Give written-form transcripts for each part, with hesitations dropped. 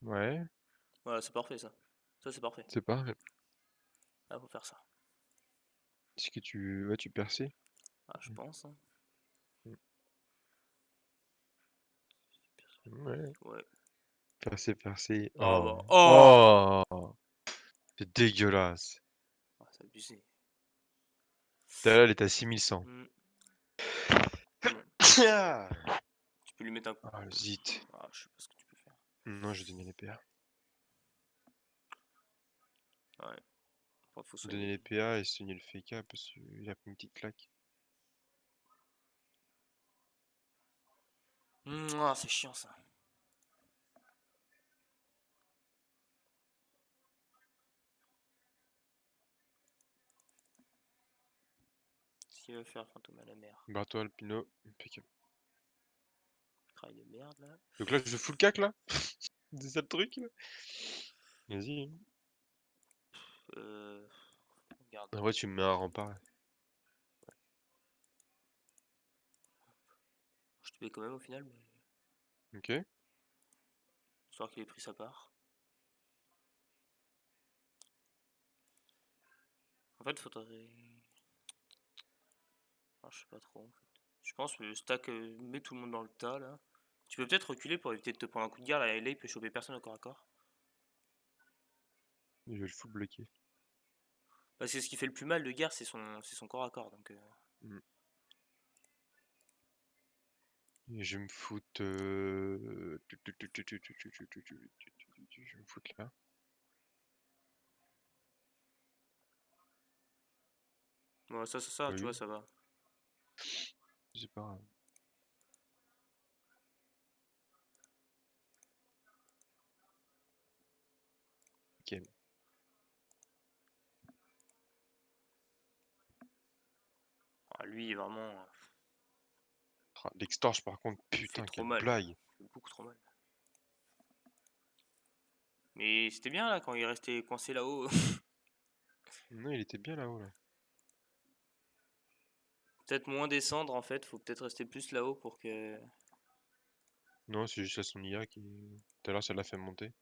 Ouais, Voilà, c'est parfait ça. Ça, c'est parfait. c'est pas. Ah, faut faire ça. Est-ce que tu. Ouais, tu perçais? Ah, je pense, hein. Ouais. Ouais. Percé, percé. Oh Oh. bah. Oh! Oh! C'est dégueulasse. Ah, c'est abusé. Celle-là, elle est à 6100. Hmm. Hmm. Ah, Tu peux lui mettre un coup. le zit. Ah, je sais pas ce que tu peux faire. Non, je vais donner les PA. Ouais. Enfin, faut Donner soigner. les PA et soigner le FK parce qu'il a pris une petite claque. Ah, c'est chiant ça. S'il veut faire fantôme à la mer. Barre-toi, Alpino. Impeccable. Travail de merde là. Donc là, je fous le cac là? C'est ça le truc là? Vas-y. Euh. Regarde. En vrai, tu me mets un rempart. Je te mets quand même au final, mais. Ok. Histoire qu'il ait pris sa part. En fait, faudrait. Ah, je sais pas trop en fait. Je pense que le stack met tout le monde dans le tas là. Tu peux peut-être reculer pour éviter de te prendre un coup de garde. Là, il peut choper personne au corps à corps. Je vais le full bloquer. Parce que ce qui fait le plus mal de guerre, c'est son corps à corps. Donc, Mm. Et je vais me foutre. Je vais me foutre là. ouais, ça, Bah tu oui, vois, ça va. c'est pas grave. Ok. Ah, lui, vraiment, Ah, l'extorche par contre, il fait putain, trop quelle mal. blague. Il fait beaucoup trop mal. Mais c'était bien là quand il restait coincé là-haut. Non, il était bien là-haut là. Peut-être moins descendre en fait. Faut peut-être rester plus là-haut pour que. Non, c'est juste à son IA qui. Tout à l'heure, ça l'a fait monter.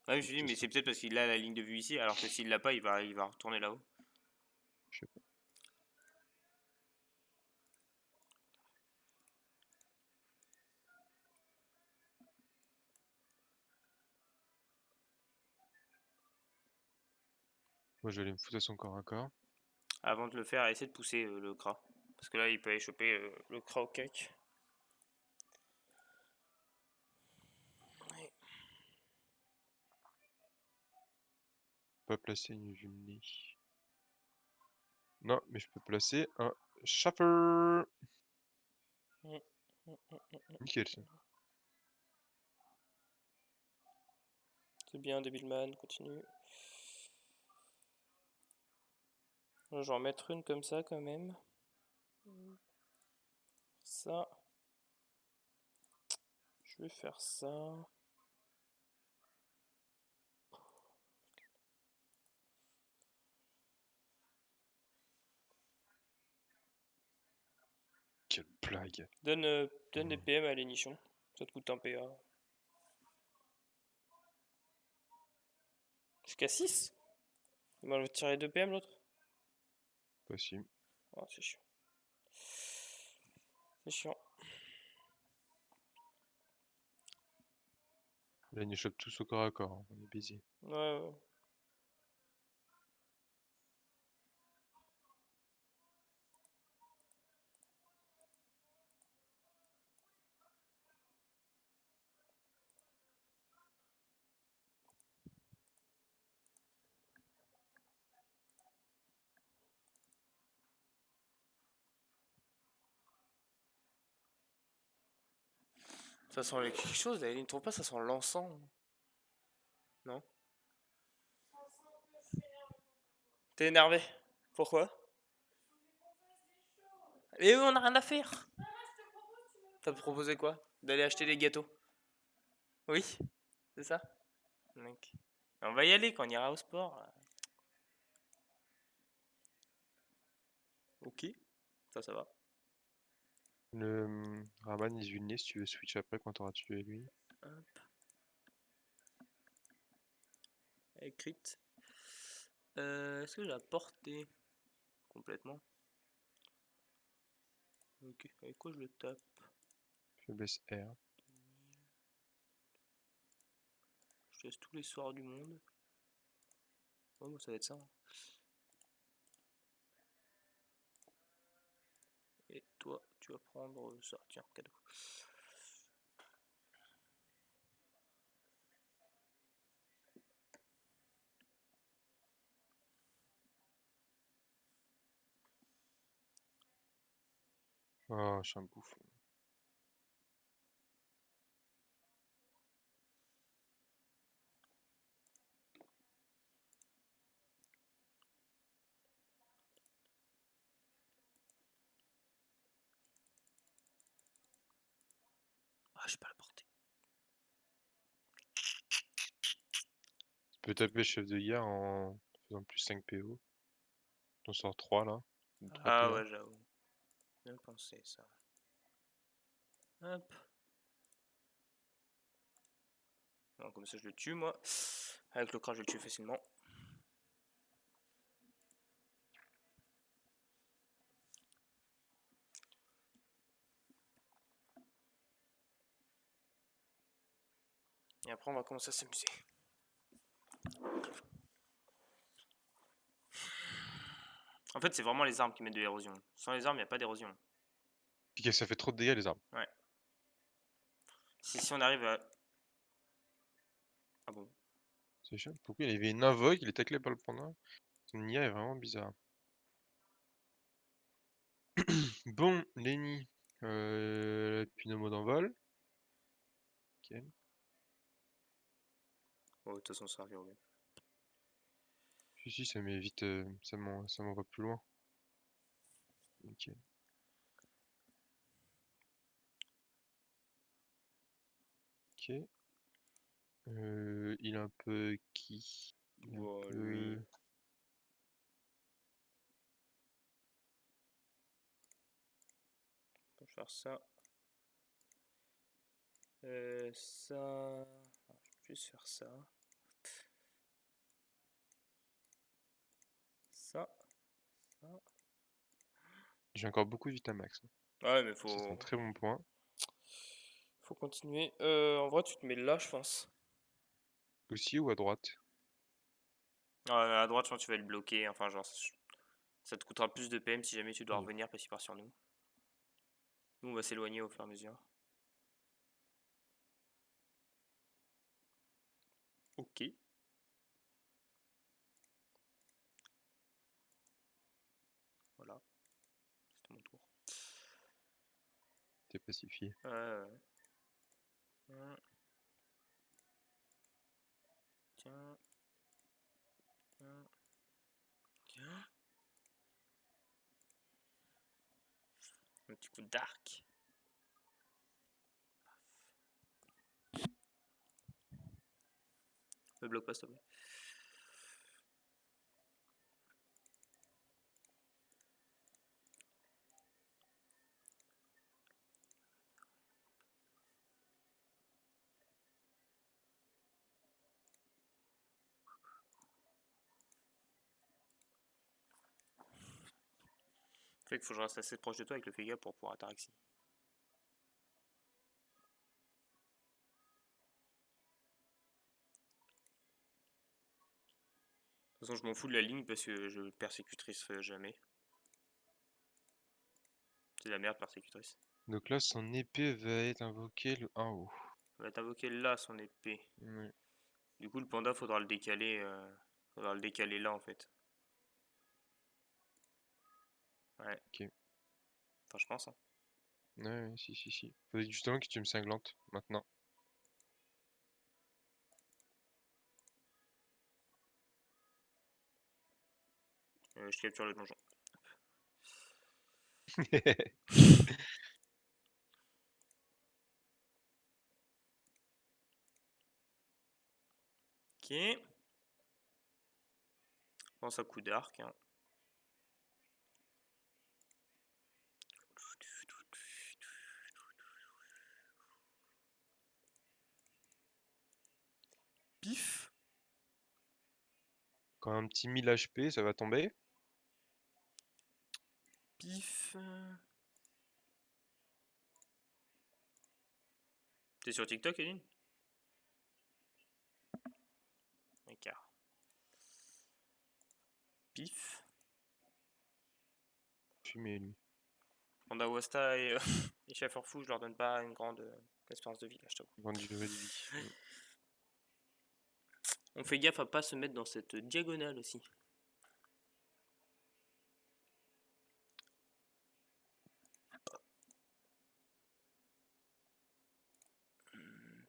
Ah, je me C'est suis dit, plutôt mais ça. c'est peut-être parce qu'il a la ligne de vue ici. Alors que s'il l'a pas, il va retourner là-haut. Je sais pas. Moi, je vais aller me foutre à son corps à corps. Avant de le faire, essayer de pousser le cra. Parce que là, il peut aller choper le cra au cake. Ouais. Pas placer une jumelée. Non, mais je peux placer un chaffer. Mm, mm, mm. Nickel ça. C'est bien, Devilman, continue. Je vais en mettre une comme ça quand même. Ça. Je vais faire ça. Quelle blague. Donne des PM à l'énichon. Ça te coûte un PA. Jusqu'à 6. Il m'a tiré 2 PM l'autre. Possible. Oh, c'est chiant. C'est chiant. Là, ils nous chopent tous au corps à corps, hein. On est busy. Ouais, ouais. Ça sent quelque chose, là. Il ne trouve pas, ça sent l'encens. Non? T'es énervé? Pourquoi? Mais oui, on a rien à faire. T'as proposé quoi? D'aller acheter des gâteaux. Oui, c'est ça? Donc, on va y aller quand on ira au sport. Là. Ok, ça va. Le Raman, il se si tu veux switch après quand t'auras tué lui. Hop. Écrite. Est-ce que j'ai la portée complètement? Ok, avec quoi je le tape? Je baisse R. Je teste tous les soirs du monde. Oh, bon, ça va être ça. Hein. Et toi, tu vas prendre ça. Tiens, cadeau. Oh, je suis un bouffon. Ah, j'ai pas la portée. Tu peux taper chef de guerre en faisant plus 5 PO. On sort 3 là. 3 Ah PA. ouais, j'avoue. Bien pensé ça. Hop. Non, comme ça je le tue moi. Avec le cran je le tue facilement. Et après on va commencer à s'amuser. En fait c'est vraiment les armes qui mettent de l'érosion. Sans les armes il n'y a pas d'érosion. Ça fait trop de dégâts les armes. Ouais. Si on arrive à... Ah bon. C'est chiant. Pourquoi il avait une invoque, il est taclé par le panda? Son IA est vraiment bizarre. Bon, Lenny. Pneumo d'envol. Ok. Oh, de toute façon ça arrive. Si, ça m'évite. Ça m'envoie plus loin. Ok. Ok. Il a un peu qui? Il a un Bon, peu... lui. On peut faire ça. Ça. Je vais juste faire ça. Ça. Ça. J'ai encore beaucoup de Vitamax. Ouais, mais Ça, c'est un faut. très bon point. Faut continuer. En vrai, tu te mets là, je pense. Aussi ou à droite? À droite, je pense que tu vas le bloquer. Enfin, genre, ça te coûtera plus de PM si jamais tu dois Oui. revenir parce qu'il part sur nous. Nous, on va s'éloigner au fur et à mesure. Ok. Voilà. C'était mon tour. T'es pacifié. Ouais. Tiens. Tiens. Tiens. Tiens. Un petit coup d'arc. Me bloque pas, s'il te plaît. Fait qu'il faut que je reste assez proche de toi avec le Féga pour pouvoir ataraxie. De toute façon, je m'en fous de la ligne parce que je persécutrice jamais. C'est la merde, persécutrice. Donc là, son épée va être invoquée le 1 haut. On va t'invoquer là son épée. Ouais. Du coup, le panda, faudra le décaler. Faudra le décaler là en fait. Ouais. Ok. Enfin, je pense. Hein. Ouais, si. Faudrait justement que tu me cinglantes maintenant. Je capture le donjon. Ok. Pense à coup d'arc. Hein. Pif. Quand un petit 1000 HP, ça va tomber. Pif. T'es sur TikTok, Eline? Écart. Pif. Fumé, lui. Panda Wasta et, et Chef Fou, je leur donne pas une grande espérance de vie, là, je t'avoue. Grande durée de vie. On fait gaffe à pas se mettre dans cette diagonale aussi.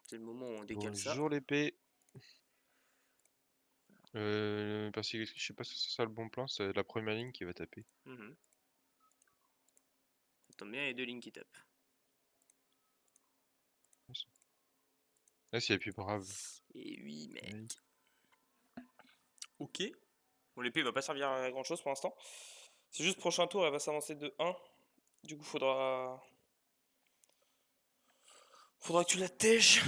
C'est le moment où on décale ça. Bonjour l'épée. Parce que je sais pas si c'est ça le bon plan, c'est la première ligne qui va taper. Ça tombe bien, il y a deux lignes qui tapent. Là, c'est plus brave. Et oui, mec. Oui. Ok. Bon, l'épée va pas servir à grand chose pour l'instant. C'est juste prochain tour, elle va s'avancer de 1. Du coup, faudra que tu la tèges.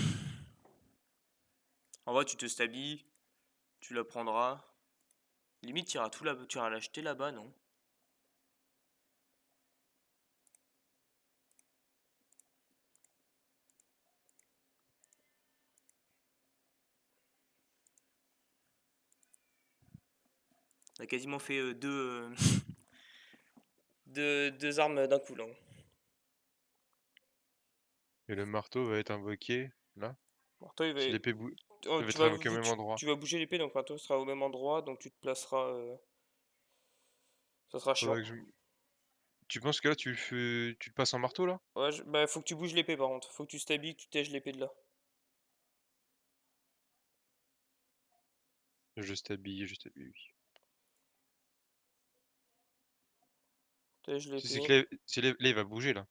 En vrai, tu te stabilles, tu la prendras. Limite, tu iras l'acheter là-bas, non? On a quasiment fait deux armes d'un coup, là. Et le marteau va être invoqué là. Bon, toi, il va... Si l'épée oh, elle va être invoquée au même endroit. tu vas bouger l'épée, donc toi sera au même endroit, donc tu te placeras. Ça sera chiant. Faudrait que je... Tu penses que là tu le passes en marteau là? Ouais, bah, faut que tu bouges l'épée par contre. Faut que tu stabilises, que tu tèges l'épée de là. Je stabilise, oui. Tège C'est l'épée. que là, il va bouger là.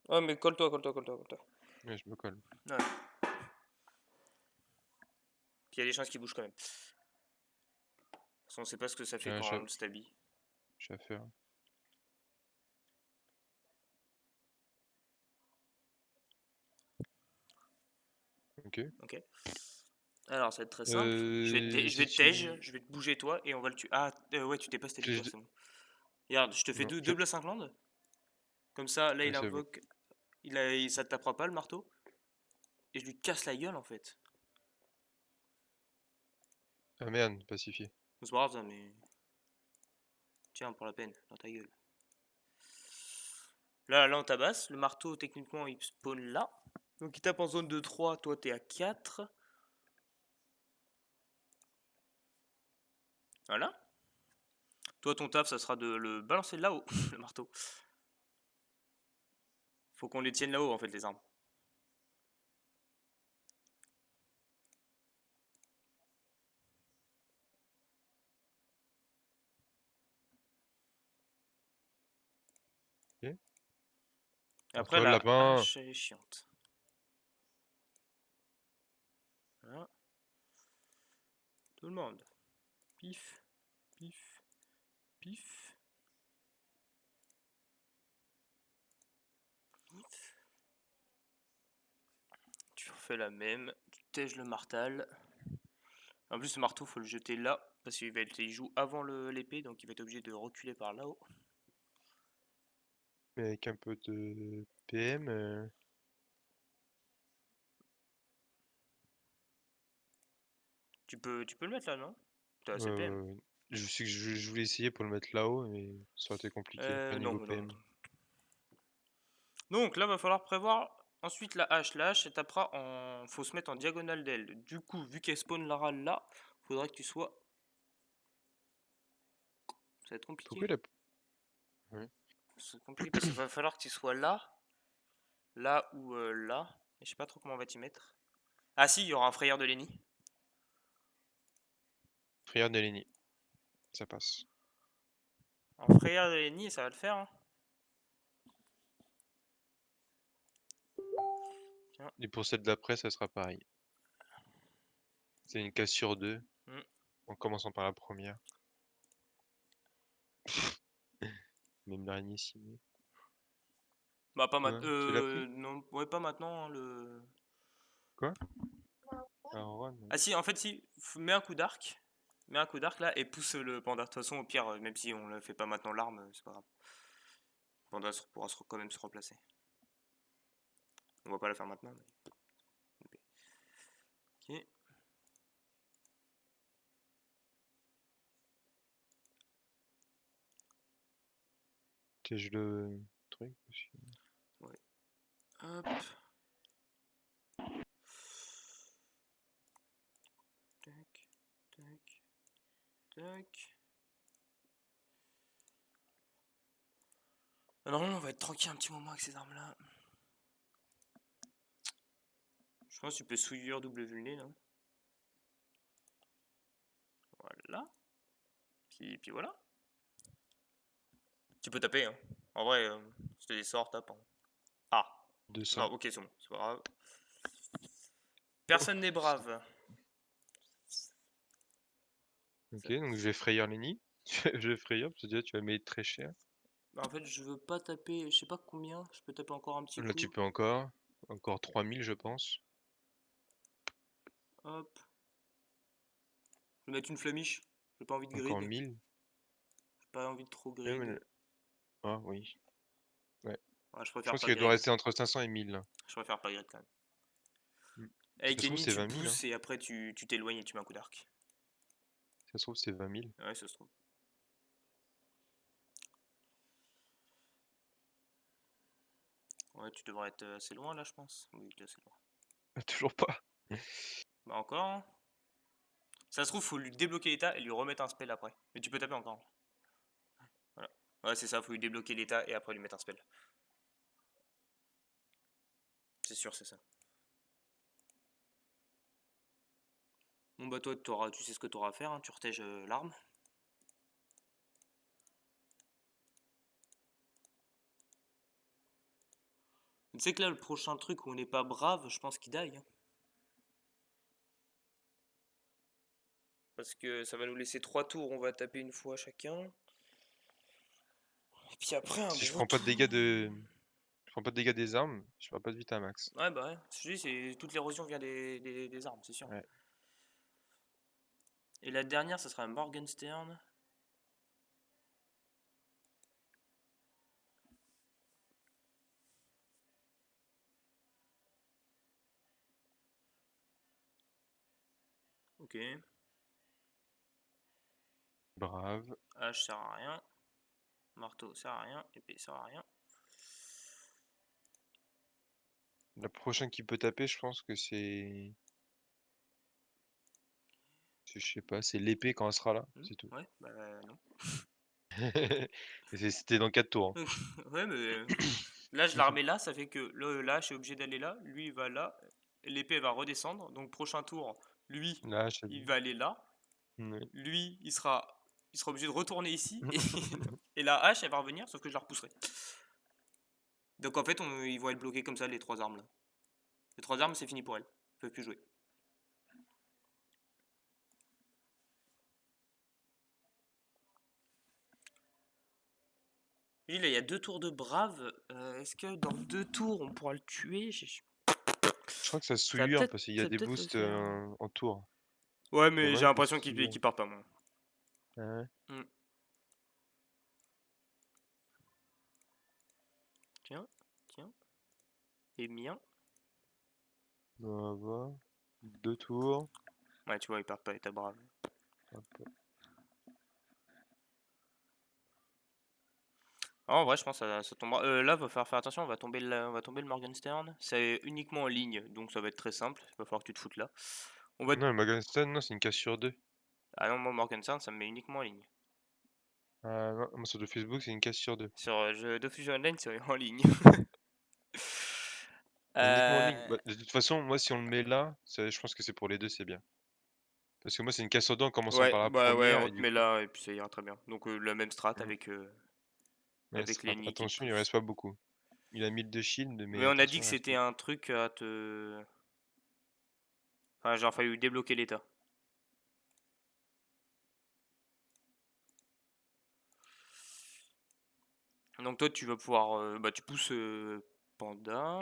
Ouais, mais colle-toi. Ouais, je me colle. Ouais. Puis il y a des chances qu'il bouge quand même. De toute façon, on sait pas ce que ça J'ai fait un quand on le stabille. à faire. Ok. Ok. Alors, ça va être très simple. Je vais Si te tège, tu... je vais te bouger toi et on va le tuer. Ah, ouais, tu t'es pas steady toi, je- c'est bon. Regarde, je te fais Non, deux Blood 5 landes. Comme ça, là, ouais, il c'est bon. invoque. Ça te tapera pas le marteau. Et je lui casse la gueule en fait. Ah merde, pacifié. C'est pas grave ça, mais. Tiens, pour la peine, dans ta gueule. Là, on tabasse. Le marteau, techniquement, il spawn là. Donc, il tape en zone de 3. Toi, t'es à 4. Voilà. Toi, ton taf, ça sera de le balancer là-haut, le marteau. Faut qu'on les tienne là-haut, en fait, les armes. Ok. Et Alors après, toi, le la lapin, hache, elle est chiante. Voilà. Tout le monde. Pif, pif, pif. Pif. Tu refais la même. Tu tèges le martal. En plus, ce marteau, faut le jeter là. Parce qu'il joue avant l'épée, donc il va être obligé de reculer par là-haut. mais avec un peu de PM. Tu peux le mettre là, non? T'as assez PM. Ouais. Je sais que je voulais essayer pour le mettre là-haut, mais ça aurait été compliqué. Au Non, niveau non. PM. Donc là, va falloir prévoir ensuite la hache. La hache, elle tapera en. Faut se mettre en diagonale d'elle. Du coup, vu qu'elle spawn là, faudra que tu sois. Ça va être compliqué. Pourquoi il a... Ouais. C'est compliqué parce qu'il va falloir que tu sois là, là ou là. Et je sais pas trop comment on va t'y mettre. Ah si, il y aura un frayeur de Lenny. Prière d'Eleni. Ça passe. Un frayeur de Lenny, ça va le faire. Hein. Tiens. Et pour celle d'après, ça sera pareil. C'est une case sur deux, Hmm. en commençant par la première. Même l'araignée simée. Bah pas maintenant. Hein, tu l'as pris? Non, ouais, pas maintenant. Hein, Quoi? Un Ron. Ah si, en fait, si. Mets un coup d'arc. Mets un coup d'arc là et pousse le panda. De toute façon, au pire, même si on le fait pas maintenant l'arme, c'est pas grave. Le panda pourra quand même se remplacer. On va pas la faire maintenant. Mais... Ok. Piège le truc aussi. Ouais. Hop. Tac, tac, tac. Normalement, on va être tranquille un petit moment avec ces armes-là. Je pense que tu peux souillure double vulné, non? Voilà. Puis voilà. Tu peux taper, hein. En vrai, si t'as des sorts, tape. Hein. Ah. 200. Non, ok, c'est bon. C'est pas grave. Personne n'est brave. Ok, donc je vais frayeur Lenny. Je vais frayeur, parce que déjà tu vas mettre très cher. Bah, en fait, je veux pas taper, je sais pas combien. Je peux taper encore un petit Là tu coup. peux encore 3000 je pense. Hop. Je vais mettre une flamiche. J'ai pas envie de Encore grid. 1000. J'ai pas envie de trop Ouais, grid. ah oui. Ouais. Ouais, je Je préfère pense pas qu'elle doit grid. rester entre 500 et 1000 là. Je préfère pas grid quand même. Mm. Si ça Avec se trouve ennemi, c'est tu 20 000 hein. pousses et après tu t'éloignes et tu mets un coup d'arc. Si ça se trouve c'est 20 000. Ouais, ça se trouve. Ouais, tu devrais être assez loin là, je pense. Oui, t'es assez loin. Toujours pas. Bah, encore. Hein. Ça se trouve, faut lui débloquer l'état et lui remettre un spell après. Mais tu peux taper encore. Voilà. Ouais, c'est ça, faut lui débloquer l'état et après lui mettre un spell. C'est sûr, c'est ça. Bon, bah, toi, tu sais ce que t'auras à faire. Hein. Tu retèges l'arme. Tu sais que là, le prochain truc où on n'est pas brave, je pense qu'il die. Hein. Parce que ça va nous laisser 3 tours, on va taper une fois chacun. Et puis après, un Si je gros prends pas de tour. dégâts Je prends pas de dégâts des armes, je ferai pas de vita max. Ouais, bah ouais. Je dis, c'est toute l'érosion vient des armes, c'est sûr. Ouais. Et la dernière, ça sera Morgenstern. Ok. Brave. H sert à rien. Marteau sert à rien. Épée sert à rien. La prochaine qui peut taper, je pense que c'est. Je sais pas, c'est l'épée quand elle sera là, c'est tout. Ouais, bah non. Et c'était dans 4 tours. Hein. Ouais, mais là, je la remets là, ça fait que là, je suis obligé d'aller là. Lui, il va là. L'épée va redescendre. Donc, prochain tour, lui, Là, je sais il va aller là. Ouais. Lui, il sera obligé de retourner ici. Et la hache, elle va revenir, sauf que je la repousserai. Donc, en fait, ils vont être bloqués comme ça, les 3 armes là. Les 3 armes, c'est fini pour elles. Ils peuvent plus jouer. Lui, là, il y a 2 tours de brave. Est-ce que dans 2 tours, on pourra le tuer? Je crois que ça Ça va souille peut-être parce qu'il y a ça va des peut-être le boosts faire. en tour. Ouais, Il y mais en a j'ai un qui l'impression qu'il souille. part pas, moi. Ah ouais. Hmm. Tiens, tiens. Et mien. On va voir. 2 tours. Ouais, tu vois, il part pas, il est brave. Hop. Ah, en vrai, je pense que ça tombera. Là, va falloir faire attention, on va tomber le Morgenstern. C'est uniquement en ligne, donc ça va être très simple. Il va falloir que tu te foutes là. On va... Non, le Magaston, non, c'est une casse sur 2. Ah non, moi, Morgenstern, ça me met uniquement en ligne. Ah non, moi sur le Facebook, c'est une casse sur 2. Sur jeu de Fusion Online, c'est en ligne. Uniquement en ligne. Euh, Bah, de toute façon, moi, si on le met là, je pense que c'est pour les deux, c'est bien. Parce que moi, c'est une casse sur 2 en commençant Ouais, par la bah ouais, première, on et te du met coup. là, et puis ça ira très bien. Donc, la même strat Mm. Ouais, avec l'ennemi qui te attention, il pousse. reste pas beaucoup. Il a 1000 de shield, Mais mais on a dit attention, que il reste c'était pas. un truc à te. Enfin, genre, fallu débloquer l'état. Donc, toi, tu vas pouvoir. Bah, tu pousses Panda.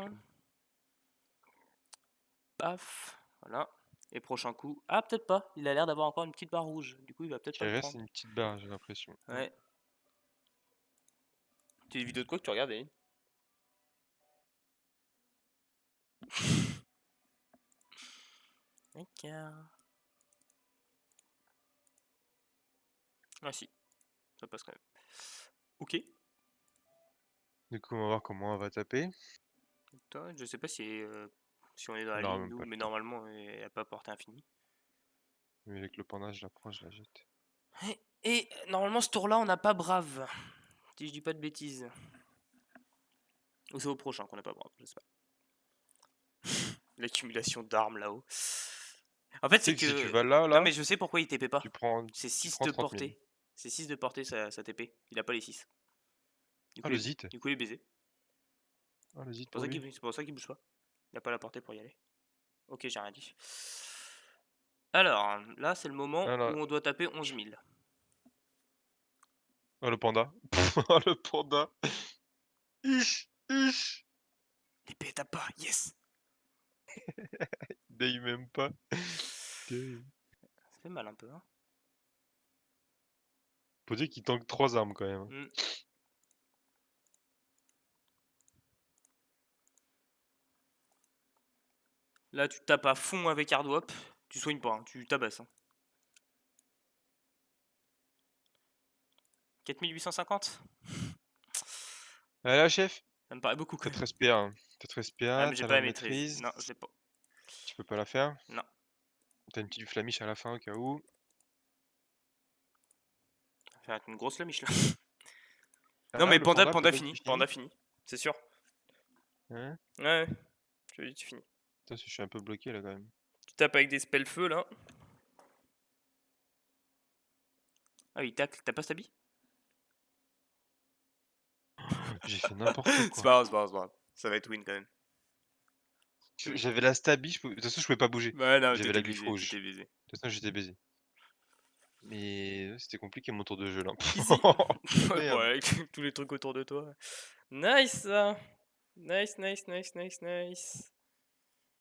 Paf. Voilà. Et prochain coup. Ah, peut-être pas. Il a l'air d'avoir encore une petite barre rouge. Du coup, il va peut-être pas Il le reste prendre. une petite barre, j'ai l'impression. Ouais. Tu as une vidéo de quoi que tu regardes, Aline? D'accord. Ah si, ça passe quand même. Ok. Du coup, on va voir comment on va taper. Toi, je sais pas si on est dans la On aura ligne, même nous, pas le mais temps. normalement, elle a pas portée infinie. Mais avec le panda, je la prends, je la jette. Et normalement, ce tour-là, on n'a pas brave. Si je dis pas de bêtises. Ou c'est au prochain qu'on n'a pas brave, je sais pas. L'accumulation d'armes là-haut. En fait, Tu sais c'est que si tu que. vas là, Non, là, mais je sais pourquoi il TP pas. tu prends, C'est tu 6 prends de 30 000. portée. C'est 6 de portée sa TP. Il a pas les 6. Ah, le zit. Du coup, il est baisé. Ah, le zit C'est pour lui. pour ça qu'il bouge pas. Il a pas la portée pour y aller. Ok, j'ai rien dit. Alors, là, c'est le moment Ah, là. où on doit taper 11 000. Oh, le panda. Oh, le panda. Ich, ich. L'épée tape pas, yes! Daye même pas. Daye. Ça fait mal un peu, hein. Faut dire qu'il tank 3 armes quand même. Mm. Là, tu tapes à fond avec Hardwop. Tu soignes pas, hein, tu tabasses. Hein. 4850? Allez, là, chef. Ça me paraît beaucoup quand T'as te même. respire. Hein. T'as te Ah, respire, mais j'ai t'as pas la la maîtrise. maîtrise. Non, je l'ai pas. Tu peux pas la faire. Non. T'as une petite flamiche à la fin au cas où. Ça va faire une grosse lamiche là. Non, Ah, mais le panda, panda peut-être fini. qu'il finit. Panda fini. C'est sûr. Hein. Ouais, je te dis, tu finis. Putain, je suis un peu bloqué là quand même. Tu tapes avec des spells feu là. Ah, il tacle. T'as pas stabi? J'ai fait n'importe C'est quoi. pas grave, c'est pas grave, c'est pas grave. Ça va être win quand même. Oui. J'avais la stabi, de toute façon je pouvais pas bouger. Ouais, non, J'avais la t'étais glyph baisé, rouge. t'étais baisé. De toute façon j'étais baisé. Mais c'était compliqué mon tour de jeu là. Easy. Ouais, bon, Merde. avec tous les trucs autour de toi. Nice! Nice, nice, nice, nice, nice.